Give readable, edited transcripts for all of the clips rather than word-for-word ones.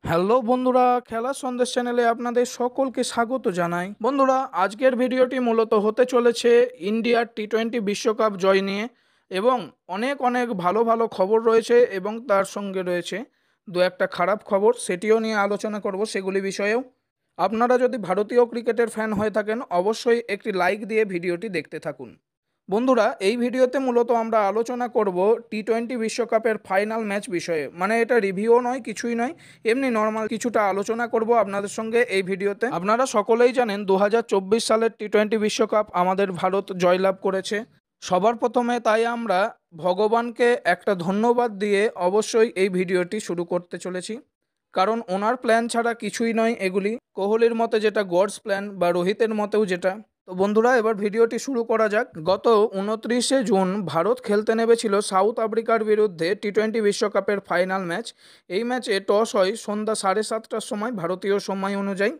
Hello বন্ধুরা, খেলার সন্দেশ চ্যানেলে আপনাদের সকলকে স্বাগত জানাই। বন্ধুরা, আজকের ভিডিওটি মূলত হতে চলেছে ইন্ডিয়ার টি-20 বিশ্বকাপ জয় নিয়ে, এবং অনেক অনেক ভালো ভালো খবর রয়েছে এবং তার সঙ্গে রয়েছে দু একটা খারাপ খবর, সেটিও নিয়ে আলোচনা করব। সেগুলি বিষয়েও আপনারা যদি ভারতীয় ক্রিকেটের ফ্যান হয়ে থাকেন অবশ্যই একটি লাইক দিয়ে ভিডিওটি দেখতে থাকুন। বন্ধুরা, এই ভিডিওতে মূলত আমরা আলোচনা করব টি-20 বিশ্বকাপের ফাইনাল ম্যাচ বিষয়ে। মানে এটা রিভিউ নয়, কিছুই নয়, এমনি নর্মাল কিছুটা আলোচনা করব আপনাদের সঙ্গে এই ভিডিওতে। আপনারা সকলেই জানেন 2024 সালের টি-20 বিশ্বকাপ আমাদের ভারত জয়লাভ করেছে। সবার প্রথমে তাই আমরা ভগবানকে একটা ধন্যবাদ দিয়ে অবশ্যই এই ভিডিওটি শুরু করতে চলেছি, কারণ ওনার প্ল্যান ছাড়া কিছুই নয় এগুলি। কোহলির মতে যেটা গডস প্ল্যান, বা রোহিতের মতেও যেটা। তো বন্ধুরা, এবার ভিডিওটি শুরু করা যাক। গত 29শে জুন ভারত খেলতে নেমেছিল সাউথ আফ্রিকার বিরুদ্ধে টি-20 বিশ্বকাপের ফাইনাল ম্যাচ। এই ম্যাচে টস হয় সন্ধ্যা 7:30টার সময় ভারতীয় সময় অনুযায়ী।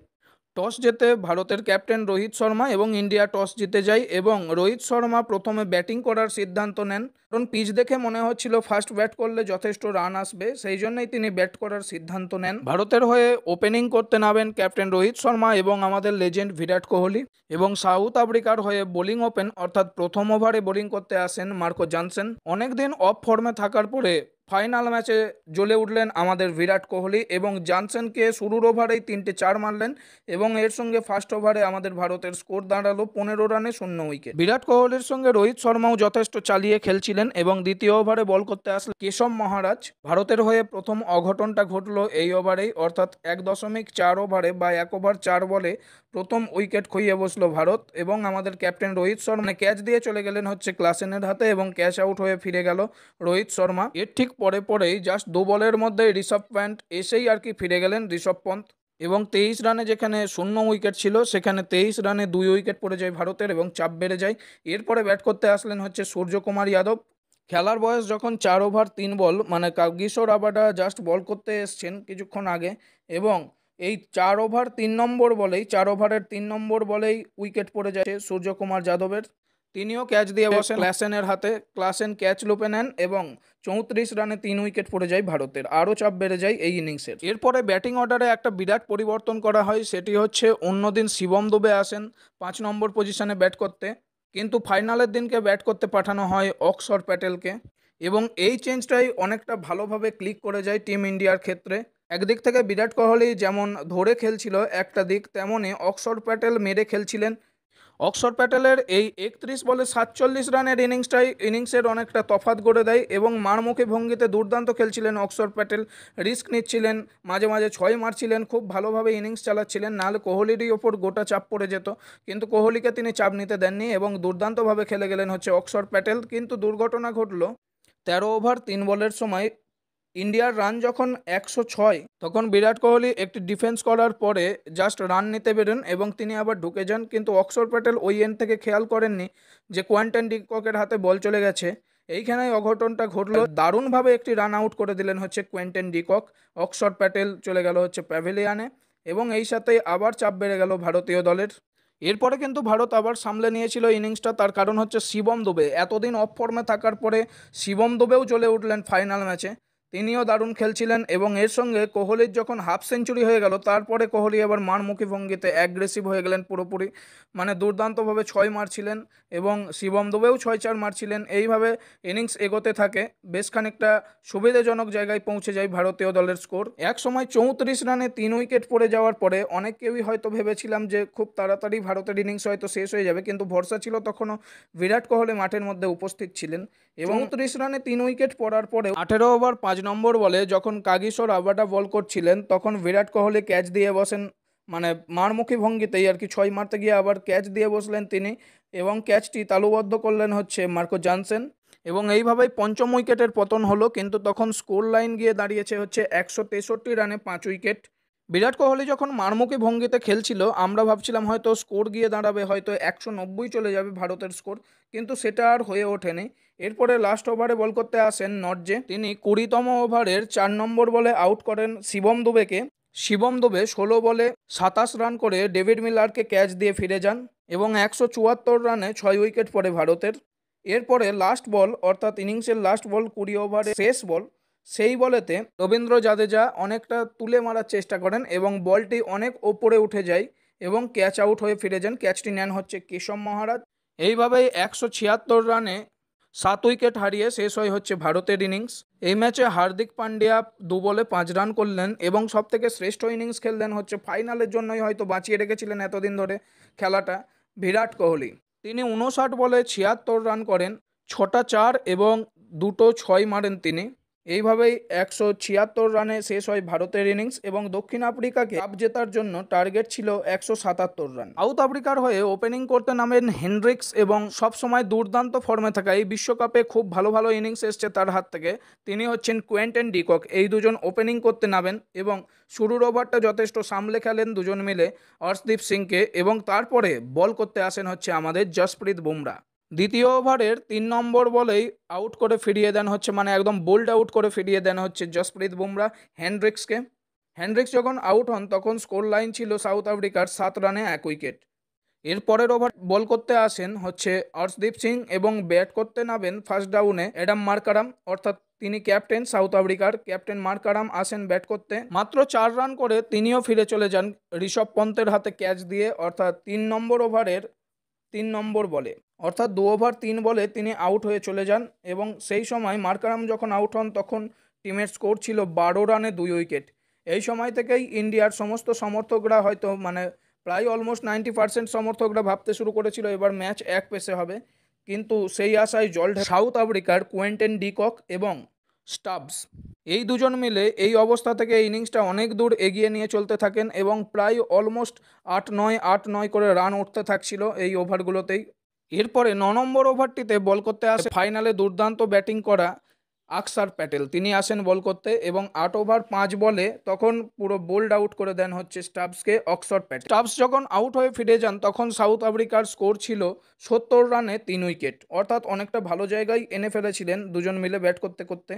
টস জেতে ভারতের ক্যাপ্টেন রোহিত শর্মা এবং ইন্ডিয়া টস জিতে যায়, এবং রোহিত শর্মা প্রথমে ব্যাটিং করার সিদ্ধান্ত নেন। কারণ পিচ দেখে মনে হচ্ছিল ফার্স্ট ব্যাট করলে যথেষ্ট রান আসবে, সেই জন্যই তিনি ব্যাট করার সিদ্ধান্ত নেন। ভারতের হয়ে ওপেনিং করতে নামেন ক্যাপ্টেন রোহিত শর্মা এবং আমাদের লেজেন্ড বিরাট কোহলি, এবং সাউথ আফ্রিকার হয়ে বোলিং ওপেন অর্থাৎ প্রথম ওভারে বোলিং করতে আসেন মার্কো জনসন। অনেকদিন অফ ফর্মে থাকার পরে ফাইনাল ম্যাচে জ্বলে উঠলেন আমাদের বিরাট কোহলি, এবং জনসনকে শুরুর ওভারেই 3টে 4 মারলেন, এবং এর সঙ্গে ফার্স্ট ওভারে আমাদের ভারতের স্কোর দাঁড়ালো 15 রানে 0 উইকেট। বিরাট কোহলির সঙ্গে রোহিত শর্মাও যথেষ্ট চালিয়ে খেলছিলেন, এবং দ্বিতীয় ওভারে বল করতে আসলে কেশব মহারাজ। ভারতের হয়ে প্রথম অঘটনটা ঘটলো এই ওভারেই, অর্থাৎ 1.4 ওভারে বা 1 ওভার 4 বলে প্রথম উইকেট খুইয়ে বসলো ভারত, এবং আমাদের ক্যাপ্টেন রোহিত শর্মা ক্যাচ দিয়ে চলে গেলেন হচ্ছে ক্লাসেনের হাতে, এবং ক্যাচ আউট হয়ে ফিরে গেল রোহিত শর্মা। এর ঠিক পরেই জাস্ট 2 বলের মধ্যে ঋষভ পন্থ এসেই আর কি ফিরে গেলেন ঋষভ পন্থ, এবং 23 রানে যেখানে 0 উইকেট ছিল সেখানে 23 রানে 2 উইকেট পড়ে যায় ভারতের, এবং চাপ বেড়ে যায়। এরপরে ব্যাট করতে আসলেন হচ্ছে সূর্যকুমার যাদব। খেলার বয়স যখন 4 ওভার 3 বল, মানে কাগিসো রাবাডা জাস্ট বল করতে এসছেন কিছুক্ষণ আগে, এবং এই 4 ওভার 3 নম্বর বলেই 4 ওভারের 3 নম্বর বলেই উইকেট পড়ে যায় সূর্যকুমার যাদবের। তিনিও ক্যাচ দিয়ে বসেন ক্লাসেনের হাতে। ক্লাসেন ক্যাচ লুপে নেন, এবং 34 রানে 3 উইকেট পড়ে যায় ভারতের। আরও চাপ বেড়ে যায় এই ইনিংসের। এরপরে ব্যাটিং অর্ডারে একটা বিরাট পরিবর্তন করা হয়, সেটি হচ্ছে অন্যদিন শিবম দুবে আসেন 5 নম্বর পজিশনে ব্যাট করতে, কিন্তু ফাইনালের দিনকে ব্যাট করতে পাঠানো হয় অক্সর প্যাটেলকে, এবং এই চেঞ্জটাই অনেকটা ভালোভাবে ক্লিক করে যায় টিম ইন্ডিয়ার ক্ষেত্রে। একদিক থেকে বিরাট কোহলি যেমন ধরে খেলছিল একটা দিক, তেমনই অক্সর প্যাটেল মেরে খেলছিলেন। অক্সর প্যাটেলের এই 31 বলে 47 রানের ইনিংসের অনেকটা তফাৎ গড়ে দেয়, এবং মারমুখী ভঙ্গিতে দুর্দান্ত খেলছিলেন অক্সর প্যাটেল। রিস্ক নিচ্ছিলেন, মাঝে মাঝে 6 মারছিলেন, খুব ভালোভাবে ইনিংস চালাচ্ছিলেন, নাহলে কোহলিরই ওপর গোটা চাপ পড়ে যেত। কিন্তু কোহলিকে তিনি চাপ নিতে দেননি, এবং দুর্দান্তভাবে খেলে গেলেন হচ্ছে অক্সর প্যাটেল। কিন্তু দুর্ঘটনা ঘটলো 13 ওভার 3 বলের সময়। ইন্ডিয়ার রান যখন 106, তখন বিরাট কোহলি একটি ডিফেন্স করার পরে জাস্ট রান নিতে বেরোন, এবং তিনি আবার ঢুকে যান। কিন্তু অক্সর প্যাটেল ওই এন্ড থেকে খেয়াল করেননি যে কোয়েন্টন ডিককের হাতে বল চলে গেছে। এইখানেই অঘটনটা ঘটলো। দারুণভাবে একটি রান আউট করে দিলেন হচ্ছে কোয়েন্টন ডিকক। অক্সর প্যাটেল চলে গেল হচ্ছে প্যাভিলিয়ানে, এবং এই সাথেই আবার চাপ বেড়ে গেল ভারতীয় দলের। এরপরে কিন্তু ভারত আবার সামলে নিয়েছিল ইনিংসটা, তার কারণ হচ্ছে শিবম দুবে। এতদিন অফ ফর্মে থাকার পরে শিবম দুবেও জ্বলে উঠলেন ফাইনাল ম্যাচে। তিনিও দারুণ খেলছিলেন, এবং এর সঙ্গে কোহলির যখন হাফ সেঞ্চুরি হয়ে গেল, তারপরে কোহলি আবার মারমুখী ভঙ্গিতে অ্যাগ্রেসিভ হয়ে গেলেন পুরোপুরি। মানে দুর্দান্তভাবে 6 মারছিলেন, এবং শিবম দুবেও 6-4 মারছিলেন। এইভাবে ইনিংস এগোতে থাকে, বেশ খানিকটা সুবিধাজনক জায়গায় পৌঁছে যায় ভারতীয় দলের স্কোর। এক সময় 34 রানে 3 উইকেট পড়ে যাওয়ার পরে অনেক কেউই হয়তো ভেবেছিলাম যে খুব তাড়াতাড়ি ভারতের ইনিংস হয়তো শেষ হয়ে যাবে, কিন্তু ভরসা ছিল তখনও বিরাট কোহলি মাঠের মধ্যে উপস্থিত ছিলেন। এবং 34 রানে 3 উইকেট পড়ার পরে 18 ওভার 5 নম্বর বলে যখন কাগিসো রাবাডা বল করছিলেন, তখন বিরাট কোহলি ক্যাচ দিয়ে বসেন, মানে মারমুখী ভঙ্গিতেই আর কি 6 মারতে গিয়ে আবার ক্যাচ দিয়ে বসলেন তিনি, এবং ক্যাচটি তালুবদ্ধ করলেন হচ্ছে মার্কো জনসন, এবং এইভাবেই পঞ্চম উইকেটের পতন হলো। কিন্তু তখন স্কোর লাইন গিয়ে দাঁড়িয়েছে হচ্ছে 163 রানে 5 উইকেট। বিরাট কোহলি যখন মারমুখী ভঙ্গিতে খেলছিল, আমরা ভাবছিলাম হয়তো স্কোর গিয়ে দাঁড়াবে হয়তো 190 চলে যাবে ভারতের স্কোর, কিন্তু সেটা আর হয়ে ওঠেনি। এরপরে লাস্ট ওভারে বল করতে আসেন নর্জে। তিনি 20তম ওভারের 4 নম্বর বলে আউট করেন শিবম দুবেকে। শিবম দুবে 16 বলে 27 রান করে ডেভিড মিলারকে ক্যাচ দিয়ে ফিরে যান, এবং 174 রানে 6 উইকেট পড়ে ভারতের। এরপরে লাস্ট বল, অর্থাৎ ইনিংসের লাস্ট বল, 20 ওভারে শেষ বল, সেই বলেতে রবীন্দ্র জাদেজা অনেকটা তুলে মারার চেষ্টা করেন এবং বলটি অনেক ওপরে উঠে যায় এবং ক্যাচ আউট হয়ে ফিরে যান। ক্যাচটি নেন হচ্ছে কেশব মহারাজ। এইভাবেই 176 রানে 7 উইকেট হারিয়ে শেষ হয় হচ্ছে ভারতের ইনিংস। এই ম্যাচে হার্দিক পান্ডিয়া 2 বলে 5 রান করলেন এবং সবথেকে শ্রেষ্ঠ ইনিংস খেললেন হচ্ছে, ফাইনালের জন্যই হয়তো বাঁচিয়ে রেখেছিলেন এতদিন ধরে খেলাটা, বিরাট কোহলি। তিনি 59 বলে 76 রান করেন, 6টা 4 এবং 2টো 6 মারেন তিনি। এইভাবেই 176 রানে শেষ হয় ভারতের ইনিংস এবং দক্ষিণ আফ্রিকাকে কাপ জেতার জন্য টার্গেট ছিল 177 রান। সাউথ আফ্রিকার হয়ে ওপেনিং করতে নামেন হেনড্রিক্স এবং সবসময় দুর্দান্ত ফর্মে থাকা, এই বিশ্বকাপে খুব ভালো ভালো ইনিংস এসছে তার হাত থেকে, তিনি হচ্ছেন কোয়েন্টন ডিকক। এই দুজন ওপেনিং করতে নামেন এবং শুরুর ওভারটা যথেষ্ট সামলে খেলেন দুজন মিলে অর্শদীপ সিংকে এবং তারপরে বল করতে আসেন হচ্ছে আমাদের জসপ্রীত বুমরা। দ্বিতীয় ওভারের 3 নম্বর বলেই আউট করে ফিরিয়ে দেন হচ্ছে, মানে একদম বোল্ড আউট করে ফিরিয়ে দেন হচ্ছে জসপ্রীত বুমরা হেনড্রিক্সকে। হেনড্রিক্স যখন আউট হন তখন স্কোর লাইন ছিল সাউথ আফ্রিকার 7 রানে 1 উইকেট। এর পরের ওভার বল করতে আসেন হচ্ছে অর্শদীপ সিং এবং ব্যাট করতে নামেন ফার্স্ট ডাউনে অ্যাডাম মার্কারাম, অর্থাৎ তিনি ক্যাপ্টেন সাউথ আফ্রিকার। ক্যাপ্টেন মার্কারাম আসেন ব্যাট করতে, মাত্র 4 রান করে তিনিও ফিরে চলে যান ঋষভ পন্তের হাতে ক্যাচ দিয়ে, অর্থাৎ 3 নম্বর ওভারের 3 নম্বর বলে, অর্থাৎ 2 ওভার 3 বলে তিনি আউট হয়ে চলে যান। এবং সেই সময় মার্কারাম যখন আউট হন তখন টিমের স্কোর ছিল 12 রানে 2 উইকেট। এই সময় থেকেই ইন্ডিয়ার সমস্ত সমর্থকরা হয়তো প্রায় অলমোস্ট 90% সমর্থকরা ভাবতে শুরু করেছিল এবার ম্যাচ এক পেসে হবে, কিন্তু সেই আশায় জল সাউথ আফ্রিকার কোয়েন্টন ডিকক এবং স্টাবস এই দুজন মিলে এই অবস্থা থেকে ইনিংসটা অনেক দূর এগিয়ে নিয়ে চলতে থাকেন এবং প্রায় অলমোস্ট 8-9 করে রান উঠতে থাকছিল এই ওভারগুলোতেই। এরপরে 9 নম্বর ওভারটিতে বল করতে আসে ফাইনালে দুর্দান্ত ব্যাটিং করা আকসার প্যাটেল, তিনি আসেন বল করতে এবং 8 ওভার 5 বলে তখন পুরো বোল্ড আউট করে দেন হচ্ছে স্টাবসকে অক্সর প্যাটেল। স্টাবস যখন আউট হয়ে ফিরে যান তখন সাউথ আফ্রিকার স্কোর ছিল 70 রানে 3 উইকেট, অর্থাৎ অনেকটা ভালো জায়গায় এনে ফেলেছিলেন দুজন মিলে ব্যাট করতে করতে।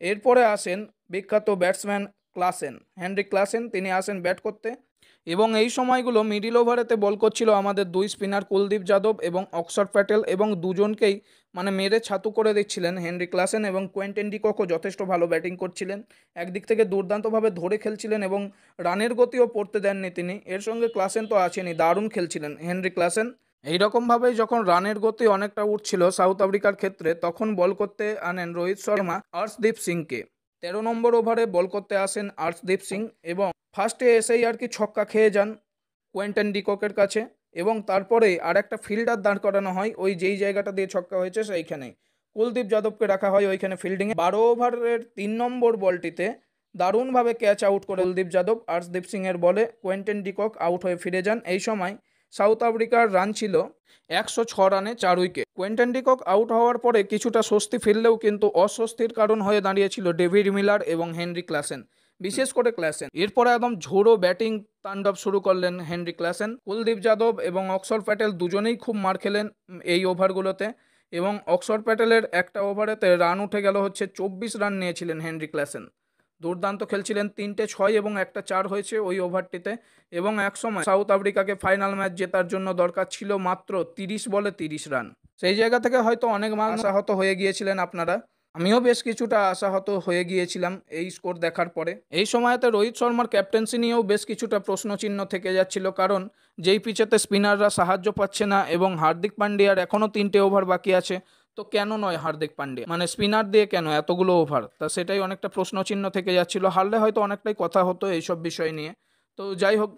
এরপরে আসেন বিখ্যাত ব্যাটসম্যান ক্লাসেন, হেনরিক ক্লাসেন, তিনি আসেন ব্যাট করতে এবং এই সময়গুলো মিডিল ওভারেতে বল করছিল আমাদের 2 স্পিনার কুলদীপ যাদব এবং অক্সর প্যাটেল এবং দুজনকেই মেরে ছাতু করে দিচ্ছিলেন হেনরিক ক্লাসেন এবং কোয়েন্টন ডিককও যথেষ্ট ভালো ব্যাটিং করছিলেন, একদিক থেকে দুর্দান্তভাবে ধরে খেলছিলেন এবং রানের গতিও পড়তে দেননি তিনি। এর সঙ্গে ক্লাসেন তো আছেনই, দারুণ খেলছিলেন হেনরিক ক্লাসেন। এইরকমভাবেই যখন রানের গতি অনেকটা উঠছিল সাউথ আফ্রিকার ক্ষেত্রে তখন বল করতে আনেন রোহিত শর্মা অর্শদীপ সিংকে। 13 নম্বর ওভারে বল করতে আসেন অর্শদীপ সিং এবং ফার্স্টে এসেই আর কি ছক্কা খেয়ে যান কোয়েন্টন ডিককের কাছে এবং তারপরে আর একটা ফিল্ডার দাঁড় করানো হয় ওই যেই জায়গাটা দিয়ে ছক্কা হয়েছে সেইখানেই, কুলদীপ যাদবকে রাখা হয় ওইখানে ফিল্ডিংয়ে। 12 ওভারের 3 নম্বর বলটিতে দারুণভাবে ক্যাচ আউট করে কুলদীপ যাদব অর্শদীপ সিংয়ের বলে কোয়েন্টন ডিকক আউট হয়ে ফিরে যান। এই সময় সাউথ আফ্রিকার রান ছিল 106 রানে 4 উইকেট। কোয়েন্টন ডিকক আউট হওয়ার পরে কিছুটা স্বস্তি ফিরলেও কিন্তু অস্বস্তির কারণ হয়ে দাঁড়িয়েছিল ডেভিড মিলার এবং হেনরি ক্লাসেন, বিশেষ করে ক্লাসেন। এরপরে একদম ঝোড়ো ব্যাটিং তাণ্ডব শুরু করলেন হেনরি ক্লাসেন। কুলদীপ যাদব এবং অক্সর প্যাটেল দুজনেই খুব মার খেলেন এই ওভারগুলোতে এবং অক্সর প্যাটেলের একটা ওভারেতে রান উঠে গেল হচ্ছে 24 রান নিয়েছিলেন হেনরি ক্লাসেন, দুর্দান্ত খেলছিলেন, 3টে 6 এবং একটা 4 হয়েছে ওই ওভারটিতে এবং একসময় সাউথ আফ্রিকাকে ফাইনাল ম্যাচ জেতার জন্য দরকার ছিল মাত্র 30 বলে 30 রান। সেই জায়গা থেকে হয়তো অনেক আশাহত হয়ে গিয়েছিলেন আপনারা, আমিও বেশ কিছুটা আশাহত হয়ে গিয়েছিলাম এই স্কোর দেখার পরে। এই সময়তে রোহিত শর্মার ক্যাপ্টেন্সি নিয়েও বেশ কিছুটা প্রশ্নচিহ্ন থেকে যাচ্ছিল, কারণ যেই পিচেতে স্পিনাররা সাহায্য পাচ্ছে না এবং হার্দিক পান্ডিয়ার এখনও 3টে ওভার বাকি আছে, তো কেন নয় হার্দিক পান্ডিয়া, স্পিনার দিয়ে কেন এতগুলো ওভার, তা সেটাই অনেকটা প্রশ্নচিহ্ন থেকে যাচ্ছিল। হারলে হয়তো অনেকটাই কথা হতো এইসব বিষয় নিয়ে, তো যাই হোক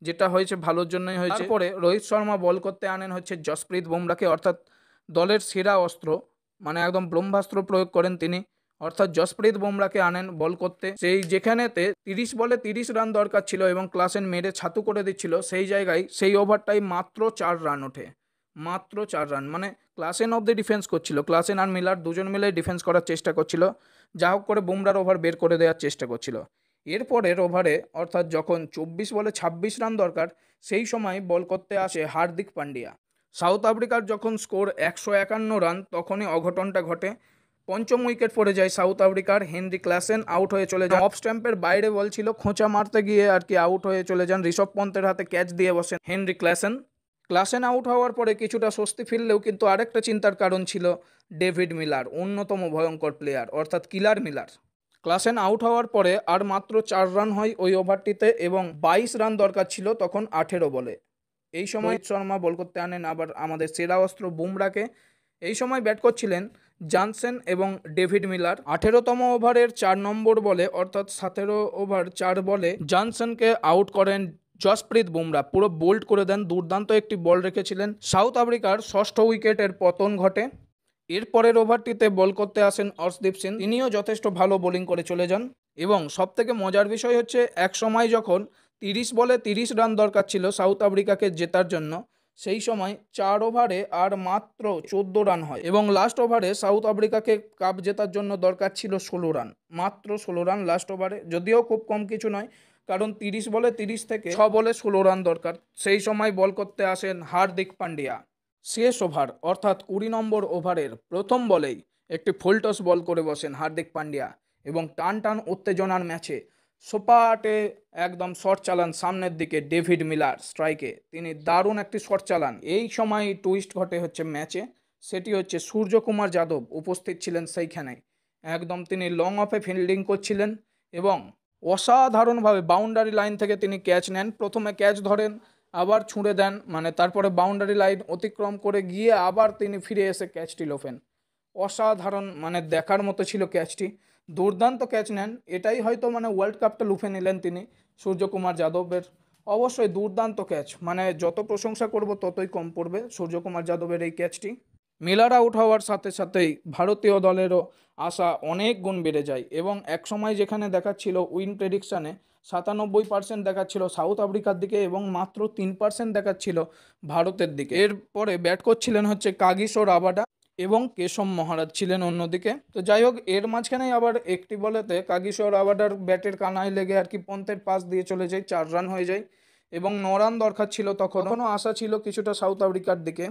যেটা হয়েছে ভালোর জন্যই হয়েছে। পরে রোহিত শর্মা বল করতে আনেন হচ্ছে জসপ্রীত বুমরাকে, অর্থাৎ দলের সেরা অস্ত্র, একদম ব্রহ্মাস্ত্র প্রয়োগ করেন তিনি, অর্থাৎ জসপ্রীত বুমরাকে আনেন বল করতে। সেই যেখানেতে 30 বলে 30 রান দরকার ছিল এবং ক্লাসেন মেরে ছাতু করে দিচ্ছিল, সেই জায়গায় সেই ওভারটাই মাত্র 4 রান ওঠে, মাত্র 4 run. Klaasen of the defence করছিল, ক্লাসেন আর মিলার দুজন মিলে ডিফেন্স করার চেষ্টা করছিল, যা হোক করে বুমরার ওভার বের করে দেওয়ার চেষ্টা করছিল। এরপরের ওভারে অর্থাৎ যখন 24 বলে 26 রান দরকার সেই সময় বল করতে আসে হার্দিক পান্ডিয়া। সাউথ আফ্রিকার যখন স্কোর 151 রান তখনই অঘটনটা ঘটে, পঞ্চম উইকেট পড়ে যায় সাউথ আফ্রিকার, হেনরি ক্লাসেন আউট হয়ে চলে যান। অফ স্ট্যাম্পের বাইরে বল ছিল, খোঁচা মারতে গিয়ে আর কি আউট হয়ে চলে যান, ঋষভ পন্তের হাতে ক্যাচ দিয়ে বসেন হেনরি ক্লাসেন আউট হওয়ার পরে কিছুটা স্বস্তি ফিরলেও কিন্তু আরেকটা চিন্তার কারণ ছিল ডেভিড মিলার, অন্যতম ভয়ঙ্কর প্লেয়ার অর্থাৎ কিলার মিলার। ক্লাসেন আউট হওয়ার পরে আর মাত্র 4 রান হয় ওই ওভারটিতে এবং 22 রান দরকার ছিল তখন 18 বলে। এই সময় রোহিত শর্মা বল করতে আনেন আবার আমাদের সেরা অস্ত্র বুমরাকে। এই সময় ব্যাট করছিলেন জনসন এবং ডেভিড মিলার। 18তম ওভারের 4 নম্বর বলে অর্থাৎ 17 ওভার 4 বলে জনসনকে আউট করেন জসপ্রীত বুমরা, পুরো বোল্ড করে দেন। দুর্দান্ত একটি বল রেখেছিলেন। সাউথ আফ্রিকার ষষ্ঠ উইকেটের পতন ঘটে। এরপরের ওভারটিতে বল করতে আসেন অর্শদীপ সিং, তিনিও যথেষ্ট ভালো বোলিং করে চলে যান। এবং সবথেকে মজার বিষয় হচ্ছে এক সময় যখন 30 বলে 30 রান দরকার ছিল সাউথ আফ্রিকাকে জেতার জন্য, সেই সময় 4 ওভারে আর মাত্র 14 রান হয় এবং লাস্ট ওভারে সাউথ আফ্রিকাকে কাপ জেতার জন্য দরকার ছিল 16 রান, মাত্র 16 রান লাস্ট ওভারে, যদিও খুব কম কিছু নয়, কারণ 30 বলে 30 থেকে 6 বলে 16 রান দরকার। সেই সময় বল করতে আসেন হার্দিক পান্ডিয়া। শেষ ওভার অর্থাৎ 20 নম্বর ওভারের প্রথম বলেই একটি ফুল টস বল করে বসেন হার্দিক পান্ডিয়া এবং টান টান উত্তেজনার ম্যাচে সোপাটে একদম শট চালান সামনের দিকে ডেভিড মিলার স্ট্রাইকে, তিনি দারুণ একটি শট চালান। এই সময় টুইস্ট ঘটে হচ্ছে ম্যাচে, সেটি হচ্ছে সূর্যকুমার যাদব উপস্থিত ছিলেন সেইখানে। একদম তিনি লং অফে ফিল্ডিং করছিলেন এবং অসাধারণভাবে বাউন্ডারি লাইন থেকে তিনি ক্যাচ নেন। প্রথমে ক্যাচ ধরেন, আবার ছুঁড়ে দেন, মানে তারপরে বাউন্ডারি লাইন অতিক্রম করে গিয়ে আবার তিনি ফিরে এসে ক্যাচটি লোফেন। অসাধারণ, মানে দেখার মতো ছিল ক্যাচটি, দুর্দান্ত ক্যাচ নেন। এটাই হয়তো মানে ওয়ার্ল্ড কাপটা লুফে নিলেন তিনি সূর্যকুমার যাদবের। অবশ্যই দুর্দান্ত ক্যাচ, মানে যত প্রশংসা করব ততই কম পড়বে সূর্যকুমার যাদবের এই ক্যাচটি। মিলার আউট হওয়ার সাথে সাথেই ভারতীয় দলেরও আশা অনেক গুণ বেড়ে যায় এবং একসময় যেখানে দেখাচ্ছিল উইন প্রেডিকশানে 97% দেখাচ্ছিল সাউথ আফ্রিকার দিকে এবং মাত্র 3% দেখাচ্ছিল ভারতের দিকে। এরপরে ব্যাট করছিলেন হচ্ছে কাগিসো রাবাডা এবং কেশব মহারাজ ছিলেন অন্যদিকে। তো যাই হোক, এর মাঝখানেই আবার একটি বলেতে কাগিসো রাবাডার ব্যাটের কানায় লেগে আর কি পন্থের পাশ দিয়ে চলে যায়, 4 রান হয়ে যায় এবং 9 রান দরকার ছিল। তখনও আশা ছিল কিছুটা সাউথ আফ্রিকার দিকে।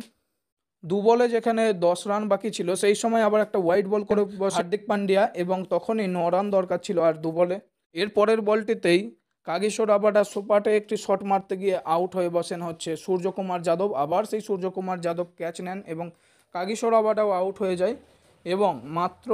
2 বলে যেখানে 10 রান বাকি ছিল, সেই সময় আবার একটা ওয়াইড বল করে হার্দিক পান্ডিয়া এবং তখনই 9 রান দরকার ছিল আর 2 বলে। এর পরের বলটিতেই কাগিসো রাবাডা সোপাটে একটি শট মারতে গিয়ে আউট হয়ে বসেন হচ্ছে সূর্যকুমার যাদব। আবার সেই সূর্যকুমার যাদব ক্যাচ নেন এবং কাগিসো রাবাডাও আউট হয়ে যায় এবং মাত্র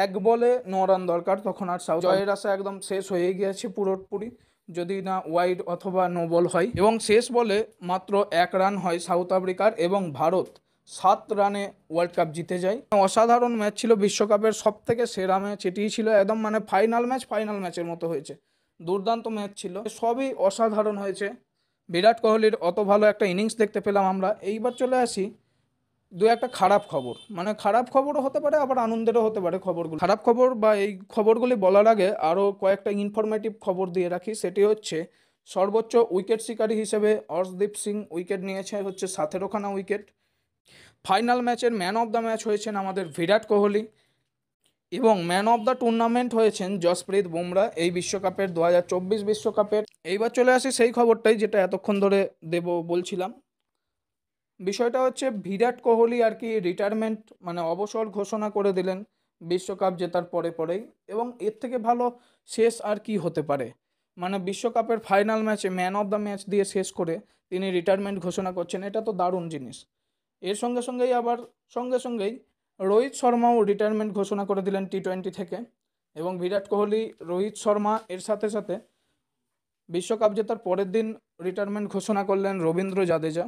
1 বলে 9 রান দরকার। তখন আর সাউথ জয়ের আশা একদম শেষ হয়ে গিয়েছে পুরোপুরি, যদি না ওয়াইড অথবা নো বল হয়। এবং শেষ বলে মাত্র 1 রান হয় সাউথ আফ্রিকার এবং ভারত 7 রানে ওয়ার্ল্ড কাপ জিতে যায়। অসাধারণ ম্যাচ ছিল, বিশ্বকাপের সবথেকে সেরা ম্যাচ এটিই ছিল। একদম মানে ফাইনাল ম্যাচের মতো হয়েছে, দুর্দান্ত ম্যাচ ছিল, সবই অসাধারণ হয়েছে। বিরাট কোহলির অত ভালো একটা ইনিংস দেখতে পেলাম আমরা। এইবার চলে আসি 2-1 খারাপ খবর, মানে খারাপ খবরও হতে পারে আবার আনন্দেরও হতে পারে খবরগুলো। খারাপ খবর বা এই খবরগুলি বলার আগে আরও কয়েকটা ইনফরমেটিভ খবর দিয়ে রাখি। সেটি হচ্ছে সর্বোচ্চ উইকেট শিকারী হিসেবে অর্শদীপ সিং উইকেট নিয়েছে হচ্ছে 17খানা উইকেট। ফাইনাল ম্যাচের ম্যান অফ দ্য ম্যাচ হয়েছেন আমাদের বিরাট কোহলি এবং ম্যান অফ দ্য টুর্নামেন্ট হয়েছেন জসপ্রীত বুমরা এই বিশ্বকাপের 2024 বিশ্বকাপের। এইবার চলে আসি সেই খবরটাই যেটা এতক্ষণ ধরে বলছিলাম। বিষয়টা হচ্ছে বিরাট কোহলি আর কি রিটায়ারমেন্ট মানে অবসর ঘোষণা করে দিলেন বিশ্বকাপ জেতার পরেই এবং এর থেকে ভালো শেষ আর কি হতে পারে। মানে বিশ্বকাপের ফাইনাল ম্যাচে ম্যান অফ দ্য ম্যাচ দিয়ে শেষ করে তিনি রিটায়ারমেন্ট ঘোষণা করছেন, এটা তো দারুণ জিনিস। এর সঙ্গেই রোহিত শর্মাও রিটায়ারমেন্ট ঘোষণা করে দিলেন টি-20 থেকে এবং বিরাট কোহলি, রোহিত শর্মা এর সাথে সাথে বিশ্বকাপ জেতার পরের দিন রিটায়ারমেন্ট ঘোষণা করলেন রবীন্দ্র জাদেজা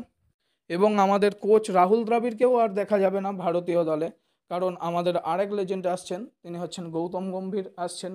এবং আমাদের কোচ রাহুল দ্রাবিড়কেও আর দেখা যাবে না ভারতীয় দলে, কারণ আমাদের আরেক লেজেন্ড আসছেন, তিনি হচ্ছেন গৌতম গম্ভীর আসছেন।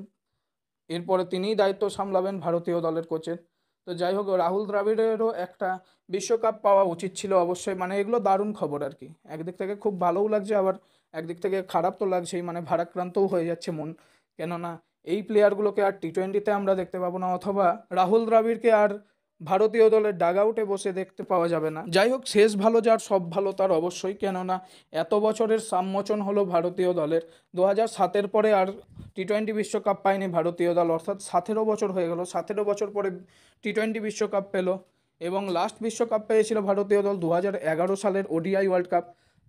এরপরে তিনিই দায়িত্ব সামলাবেন ভারতীয় দলের কোচের। তো যাই হোক, রাহুল দ্রাবিড়েরও একটা বিশ্বকাপ পাওয়া উচিত ছিল অবশ্যই। মানে এগুলো দারুণ খবর আর কি, একদিক থেকে খুব ভালোও লাগছে আবার একদিক থেকে খারাপ তো লাগছেই, মানে ভারাক্রান্তও হয়ে যাচ্ছে মন, কেননা এই প্লেয়ারগুলোকে আর টি-20তে আমরা দেখতে পাবো না অথবা রাহুল দ্রাবিড়কে আর ভারতীয় দলের ডাগ আউটে বসে দেখতে পাওয়া যাবে না। যাই হোক, শেষ ভালো যার সব ভালো তার অবশ্যই, কেননা এত বছরের সাম্মোচন হলো ভারতীয় দলের। 2007-এর পরে আর টি-20 বিশ্বকাপ পায়নি ভারতীয় দল, অর্থাৎ 17 বছর হয়ে গেল। 17 বছর পরে টি-20 বিশ্বকাপ পেল এবং লাস্ট বিশ্বকাপ পেয়েছিল ভারতীয় দল 2011 সালের ওডিআই ওয়ার্ল্ড কাপ।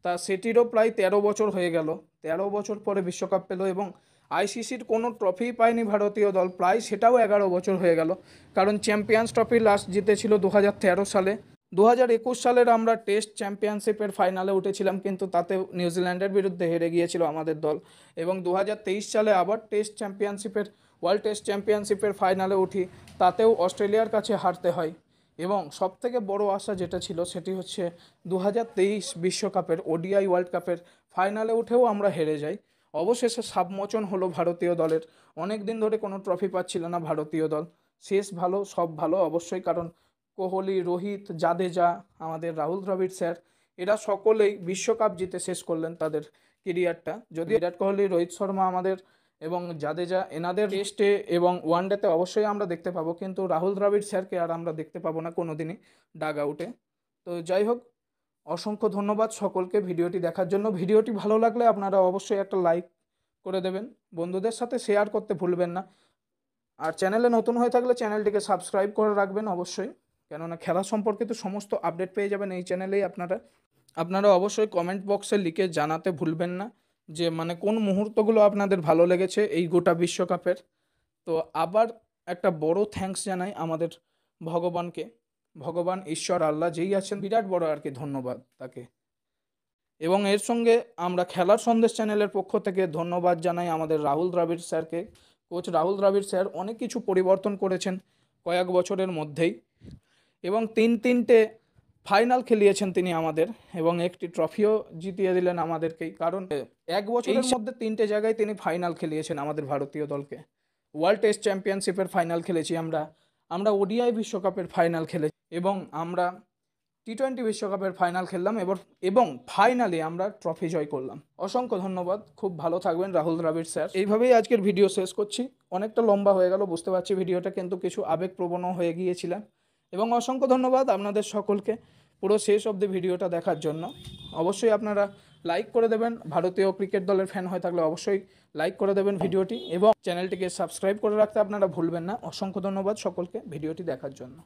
তা সেটিরও প্রায় 13 বছর হয়ে গেল, 13 বছর পরে বিশ্বকাপ পেল এবং আইসিসির কোনো ট্রফি পায়নি ভারতীয় দল প্রায়, সেটাও 11 বছর হয়ে গেল, কারণ চ্যাম্পিয়ন্স ট্রফি লাস্ট জিতেছিল 2013 সালে। 2021 সালের আমরা টেস্ট চ্যাম্পিয়নশিপের ফাইনালে উঠেছিলাম, কিন্তু তাতেও নিউজিল্যান্ডের বিরুদ্ধে হেরে গিয়েছিল আমাদের দল। এবং 2023 সালে আবার ওয়ার্ল্ড টেস্ট চ্যাম্পিয়নশিপের ফাইনালে উঠি, তাতেও অস্ট্রেলিয়ার কাছে হারতে হয়। এবং সবথেকে বড় আশা যেটা ছিল সেটি হচ্ছে 2023 বিশ্বকাপের ওডিআই ওয়ার্ল্ড কাপের ফাইনালে উঠেও আমরা হেরে যাই। অবশেষে সাবমোচন হলো ভারতীয় দলের। অনেক দিন ধরে কোনো ট্রফি পাচ্ছিল না ভারতীয় দল। শেষ ভালো, সব ভালো অবশ্যই, কারণ কোহলি, রোহিত, জাদেজা, আমাদের রাহুল দ্রাবিড় স্যার, এরা সকলেই বিশ্বকাপ জিতে শেষ করলেন তাদের কেরিয়ারটা। যদি বিরাট কোহলি, রোহিত শর্মা আমাদের এবং জাদেজা এনাদের টেস্টে এবং ওয়ানডেতে অবশ্যই আমরা দেখতে পাবো, কিন্তু রাহুল দ্রাবিড় স্যারকে আর আমরা দেখতে পাবো না কোনোদিনই ডাগ আউটে। তো যাই হোক, অসংখ্য ধন্যবাদ সকলকে ভিডিওটি দেখার জন্য। ভিডিওটি ভালো লাগলে আপনারা অবশ্যই একটা লাইক করে দেবেন, বন্ধুদের সাথে শেয়ার করতে ভুলবেন না। আর চ্যানেলে নতুন হয়ে থাকলে চ্যানেলটিকে সাবস্ক্রাইব করে রাখবেন অবশ্যই, কেননা খেলা সম্পর্কিত সমস্ত আপডেট পেয়ে যাবেন এই চ্যানেলেই আপনারা অবশ্যই কমেন্ট বক্সে লিখে জানাতে ভুলবেন না যে মানে কোন মুহূর্তগুলো আপনাদের ভালো লেগেছে এই গোটা বিশ্বকাপের। তো আবার একটা বড় থ্যাঙ্কস জানাই আমাদের ভগবান ঈশ্বর আল্লাহ যেই আছেন, বিরাট বড় আর কি ধন্যবাদ তাকে। এবং এর সঙ্গে আমরা খেলার সন্দেশ চ্যানেলের পক্ষ থেকে ধন্যবাদ জানাই আমাদের রাহুল দ্রাবিড় স্যারকে। কোচ রাহুল দ্রাবিড় স্যার অনেক কিছু পরিবর্তন করেছেন কয়েক বছরের মধ্যেই, এবং তিনটে ফাইনাল খেলিয়েছেন তিনি আমাদের, এবং একটি ট্রফিও জিতিয়ে দিলেন আমাদেরকেই। কারণ এক বছরের মধ্যে 3টে জায়গায় তিনি ফাইনাল খেলিয়েছেন আমাদের ভারতীয় দলকে। ওয়ার্ল্ড টেস্ট চ্যাম্পিয়নশিপের ফাইনাল খেলেছি আমরা ওডিআই বিশ্বকাপের ফাইনাল খেলেছি, এবং আমরা T20 বিশ্বকাপের ফাইনাল খেললাম এবং ফাইনালি আমরা ট্রফি জয় করলাম। অসংখ্য ধন্যবাদ, খুব ভালো থাকবেন রাহুল দ্রাবিড় স্যার। এইভাবেই আজকের ভিডিও শেষ করছি। অনেকটা লম্বা হয়ে গেল বুঝতে পারছি ভিডিওটা, কিন্তু কিছু আবেগপ্রবণও হয়ে গিয়েছিলাম। এবং অসংখ্য ধন্যবাদ আপনাদের সকলকে পুরো শেষ অবধি ভিডিওটা দেখার জন্য। অবশ্যই আপনারা লাইক করে দেবেন, ভারতীয় ক্রিকেট দলের ফ্যান হয়ে থাকলে অবশ্যই লাইক করে দেবেন ভিডিওটি, এবং চ্যানেলটিকে সাবস্ক্রাইব করে রাখতে আপনারা ভুলবেন না। অসংখ্য ধন্যবাদ সকলকে ভিডিওটি দেখার জন্য।